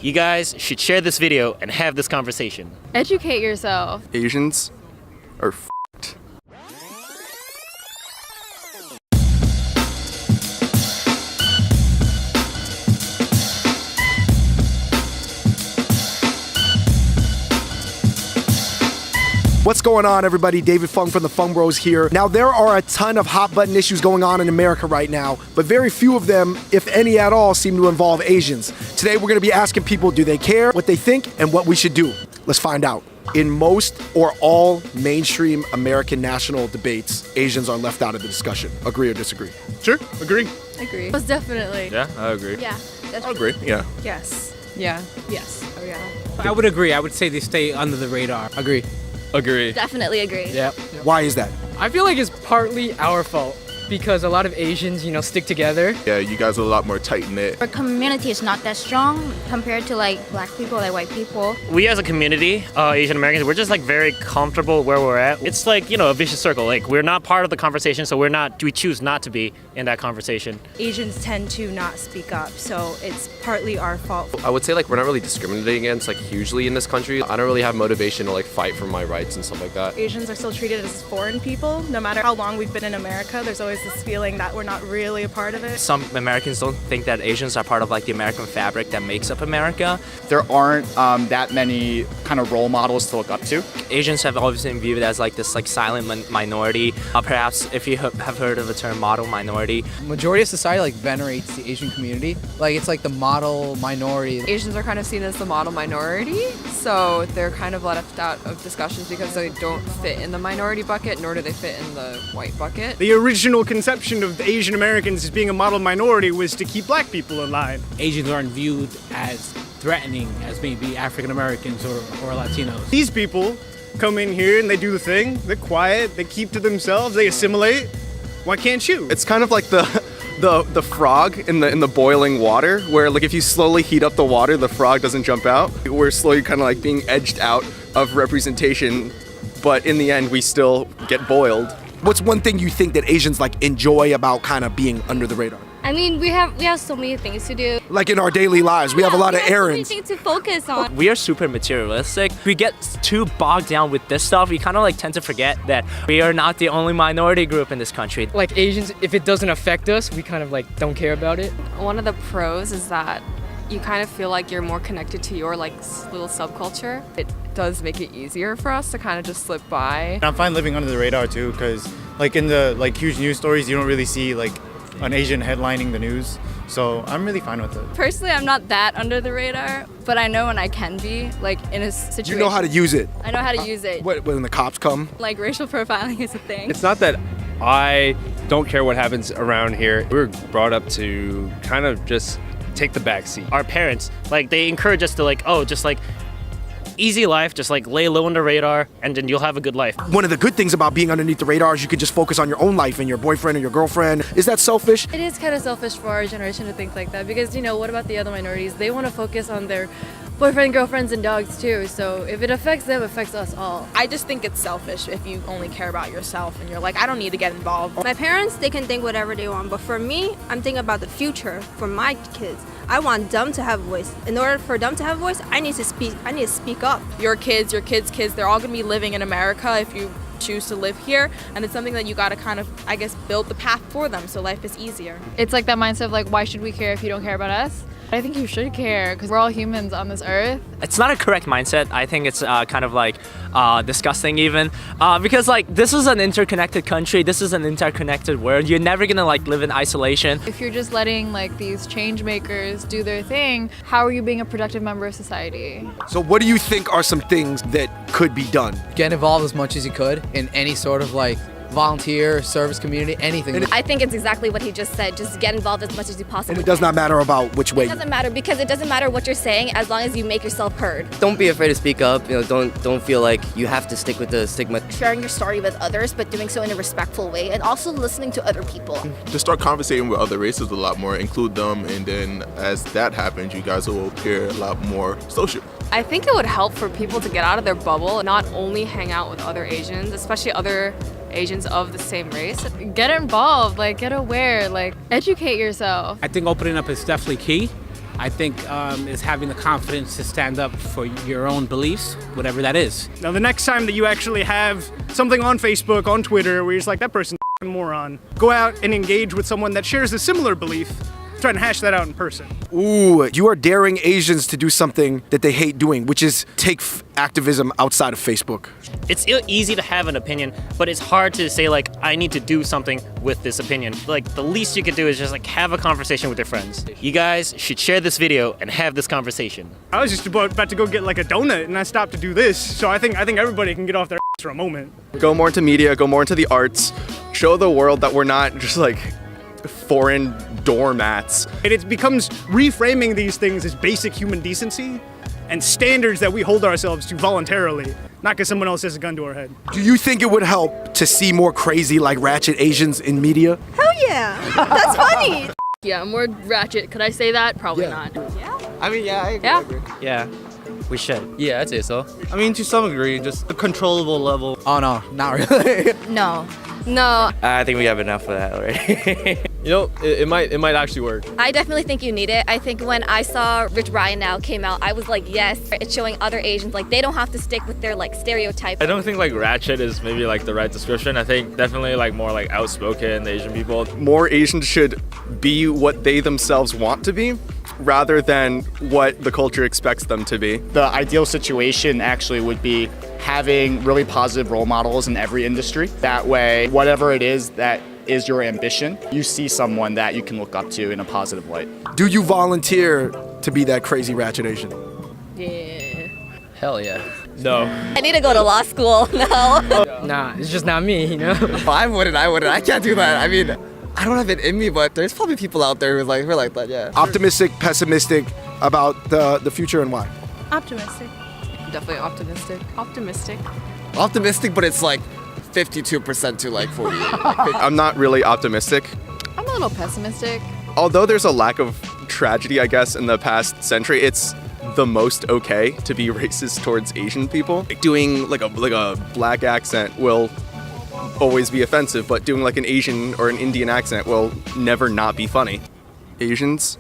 You guys should share this video and have this conversation. Educate yourself. Asians are f***ed. What's going on, everybody? David Fung from the Fung Bros here. Now, there are a ton of hot button issues going on in America right now, but very few of them, if any at all, seem to involve Asians. Today, we're gonna be asking people, do they care, what they think, and what we should do. Let's find out. In most or all mainstream American national debates, Asians are left out of the discussion. Agree or disagree? Sure, agree. Agree. Most definitely. Yeah, I agree. Yeah. I agree, yeah. Yes. Yeah. Yes. Oh yeah. I would agree. I would say they stay under the radar. Agree. Agree. Definitely agree. Yeah. Why is that? I feel like it's partly our fault because a lot of Asians, stick together. Yeah, you guys are a lot more tight-knit. Our community is not that strong compared to like black people, like white people. We as a community, Asian Americans, we're just like very comfortable where we're at. It's like, a vicious circle. Like we're not part of the conversation, so we choose not to be in that conversation. Asians tend to not speak up, so it's partly our fault. I would say we're not really discriminated against hugely in this country. I don't really have motivation to fight for my rights and stuff like that. Asians are still treated as foreign people. No matter how long we've been in America, there's always this feeling that we're not really a part of it. Some Americans don't think that Asians are part of the American fabric that makes up America. There aren't that many kind of role models to look up to. Asians have always been viewed as this silent minority. Perhaps if you have heard of the term model minority. Majority of society venerates the Asian community. It's the model minority. Asians are kind of seen as the model minority, so they're kind of left out of discussions because they don't fit in the minority bucket, nor do they fit in the white bucket. The original conception of Asian Americans as being a model minority was to keep black people in line. Asians aren't viewed as threatening as maybe African Americans or Latinos. These people come in here and they do the thing. They're quiet, they keep to themselves, they assimilate. Why can't you? It's kind of like the frog in the boiling water, where if you slowly heat up the water, the frog doesn't jump out. We're slowly kind of being edged out of representation, but in the end, we still get boiled. What's one thing you think that Asians enjoy about kind of being under the radar? I mean, we have so many things to do. Like in our daily lives, we have a lot of errands. So many things to focus on. We are super materialistic. We get too bogged down with this stuff. We kind of tend to forget that we are not the only minority group in this country. Like Asians, if it doesn't affect us, we kind of don't care about it. One of the pros is that you kind of feel like you're more connected to your little subculture. It does make it easier for us to kind of just slip by. I'm fine living under the radar too, because in the huge news stories, you don't really see an Asian headlining the news. So I'm really fine with it. Personally, I'm not that under the radar, but I know when I can be, in a situation. You know how to use it. I know how to use it. When the cops come? Racial profiling is a thing. It's not that I don't care what happens around here. We were brought up to kind of just take the back seat. Our parents, they encourage us to easy life, just lay low on the radar, and then you'll have a good life. One of the good things about being underneath the radar is you can just focus on your own life and your boyfriend and your girlfriend. Is that selfish? It is kind of selfish for our generation to think like that because, what about the other minorities? They want to focus on their boyfriend, girlfriends, and dogs too. So if it affects them, it affects us all. I just think it's selfish if you only care about yourself and you're I don't need to get involved. My parents, they can think whatever they want, but for me, I'm thinking about the future for my kids. I want them to have a voice. In order for them to have a voice, I need to speak up. Your kids, they're all gonna be living in America if you choose to live here, and it's something that you gotta kind of, build the path for them so life is easier. It's that mindset of why should we care if you don't care about us? I think you should care because we're all humans on this earth. It's not a correct mindset. I think it's kind of disgusting even because this is an interconnected country. This is an interconnected world. You're never gonna live in isolation. If you're just letting these change makers do their thing, how are you being a productive member of society? So what do you think are some things that could be done? Get involved as much as you could in any sort of volunteer, service community, anything. I think it's exactly what he just said. Just get involved as much as you possibly can. And it does not matter about which way. It doesn't matter because it doesn't matter what you're saying as long as you make yourself heard. Don't be afraid to speak up. Don't feel like you have to stick with the stigma. Sharing your story with others, but doing so in a respectful way, and also listening to other people. Just start conversating with other races a lot more, include them, and then as that happens, you guys will appear a lot more social. I think it would help for people to get out of their bubble, not only hang out with other Asians, especially other Asians of the same race. Get involved, get aware, educate yourself. I think opening up is definitely key. I think is having the confidence to stand up for your own beliefs, whatever that is. Now, the next time that you actually have something on Facebook, on Twitter, where you're just like, that person's a moron, go out and engage with someone that shares a similar belief. Try and hash that out in person. Ooh, you are daring Asians to do something that they hate doing, which is take activism outside of Facebook. It's easy to have an opinion, but it's hard to say like, I need to do something with this opinion. Like the least you could do is just like have a conversation with your friends. You guys should share this video and have this conversation. I was just about to go get like a donut and I stopped to do this. So I think everybody can get off their ass for a moment. Go more into media, go more into the arts, show the world that we're not just like foreign doormats. It becomes reframing these things as basic human decency and standards that we hold ourselves to voluntarily, not because someone else has a gun to our head. Do you think it would help to see more crazy, like ratchet Asians in media? Hell yeah, that's funny. Yeah, more ratchet. Could I say that? Probably not. I mean, yeah, I agree. Yeah, we should. Yeah, I'd say so. I mean, to some degree, just a controllable level. Oh no, not really. No. No. I think we have enough of that already. You know, it might actually work. I definitely think you need it. I think when I saw Rich Brian Now came out, I was like, yes, it's showing other Asians, like they don't have to stick with their like stereotype. I don't think like ratchet is maybe like the right description. I think definitely like more like outspoken Asian people. More Asians should be what they themselves want to be, rather than what the culture expects them to be. The ideal situation actually would be having really positive role models in every industry. That way, whatever it is that is your ambition, you see someone that you can look up to in a positive light. Do you volunteer to be that crazy ratchet Asian? Yeah. Hell yeah. No. I need to go to law school. No. Nah, it's just not me, you know? If I wouldn't. I can't do that. I mean, I don't have it in me, but there's probably people out there who are like that, yeah. Optimistic, pessimistic about the future and why? Optimistic. Definitely optimistic. Optimistic. Optimistic, but it's like 52% to like 48. I'm not really optimistic. I'm a little pessimistic. Although there's a lack of tragedy, I guess, in the past century, it's the most okay to be racist towards Asian people. Like doing like a black accent will always be offensive, but doing like an Asian or an Indian accent will never not be funny. Asians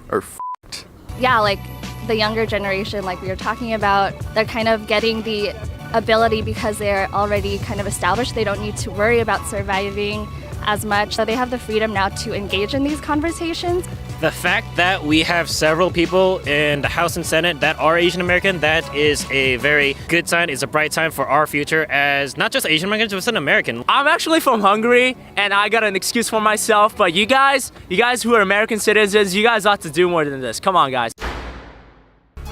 are f***ed. Yeah, like the younger generation, like we were talking about, they're kind of getting the ability because they're already kind of established. They don't need to worry about surviving as much. So they have the freedom now to engage in these conversations. The fact that we have several people in the House and Senate that are Asian American, that is a very good sign. It's a bright sign for our future as not just Asian Americans, but as an American. I'm actually from Hungary, and I got an excuse for myself, but you guys who are American citizens, you guys ought to do more than this. Come on, guys.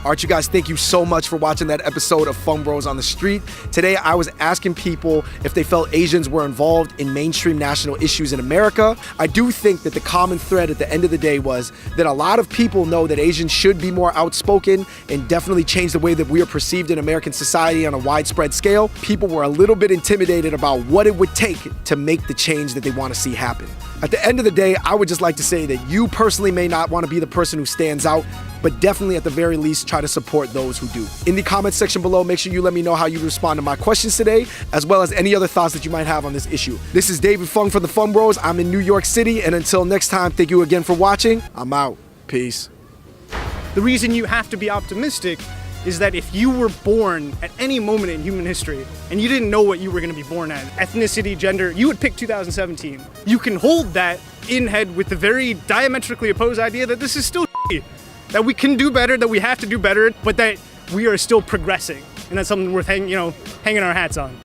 All right, you guys, thank you so much for watching that episode of Fung Bros on the Street. Today, I was asking people if they felt Asians were involved in mainstream national issues in America. I do think that the common thread at the end of the day was that a lot of people know that Asians should be more outspoken and definitely change the way that we are perceived in American society on a widespread scale. People were a little bit intimidated about what it would take to make the change that they want to see happen. At the end of the day, I would just like to say that you personally may not want to be the person who stands out, but definitely at the very least try to support those who do. In the comments section below, make sure you let me know how you respond to my questions today, as well as any other thoughts that you might have on this issue. This is David Fung from the Fung Bros. I'm in New York City, and until next time, thank you again for watching. I'm out. Peace. The reason you have to be optimistic is that if you were born at any moment in human history and you didn't know what you were going to be born as, ethnicity, gender, you would pick 2017. You can hold that in head with the very diametrically opposed idea that this is still shitty, that we can do better, that we have to do better, but that we are still progressing. And that's something worth hanging our hats on.